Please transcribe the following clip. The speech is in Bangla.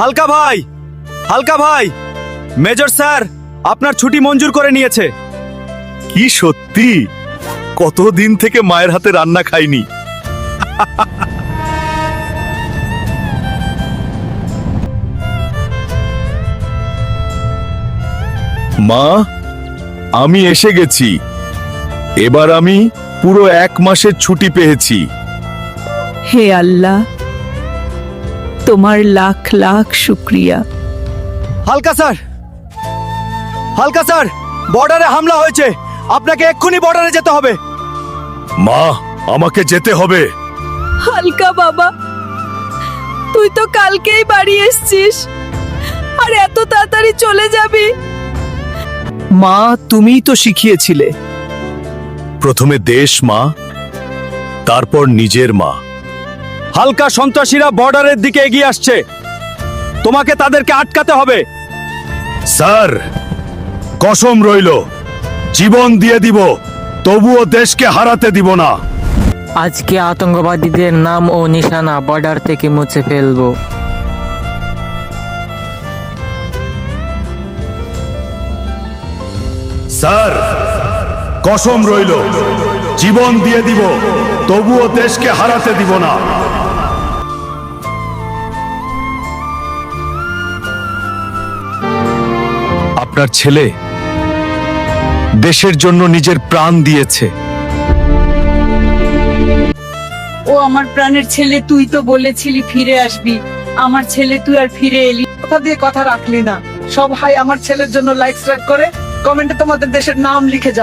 হালকা ভাই, হালকা ভাই, মেজর স্যার আপনার ছুটি মঞ্জুর করে নিয়েছে। কি সত্যি? কতদিন থেকে মায়ের হাতে রান্না খাইনি। মা, আমি এসে গেছি। এবার আমি পুরো 1 মাসের ছুটি পেয়েছি। হে আল্লাহ, তোমার লাখ লাখ শুক্রিয়া। হালকা স্যার, হালকা স্যার, বর্ডারে হামলা হয়েছে, আপনাকে এক্ষুনি বর্ডারে যেতে হবে। মা, আমাকে যেতে হবে। হালকা বাবা, তুই তো কালকেই বাড়ি এসছিস, আর এত তাড়াতাড়ি চলে যাবি? মা, তুমিই তো শিখিয়েছিলে। প্রথমে দেশ মা, তারপর নিজের মা। হালকা সন্ত্রাসীরা বর্ডারের দিকে এগিয়ে আসছে, তোমাকে তাদেরকে আটকাতে হবে। স্যার, কসম রইল, জীবন দিয়ে দিব, তবুও দেশকে হারাতে দিব না। আজকে আতঙ্কবাদীদের নাম ও নিশানা বর্ডার থেকে মুছে ফেলবো। স্যার, কসম রইল, জীবন দিয়ে দিব, তবুও দেশকে হারাতে দিব না। আপনার ছেলে দেশের জন্য নিজের প্রাণ দিয়েছে। ও আমার প্রাণের ছেলে, তুই তো বলেছিলি ফিরে আসবি। আমার ছেলে, তুই আর ফিরে এলি? কথা দিয়ে কথা রাখলি না। সব ভাই আমার ছেলের জন্য লাইক স্ট্রাইক করে কমেন্টে তোমাদের দেশের নাম লিখে যাও।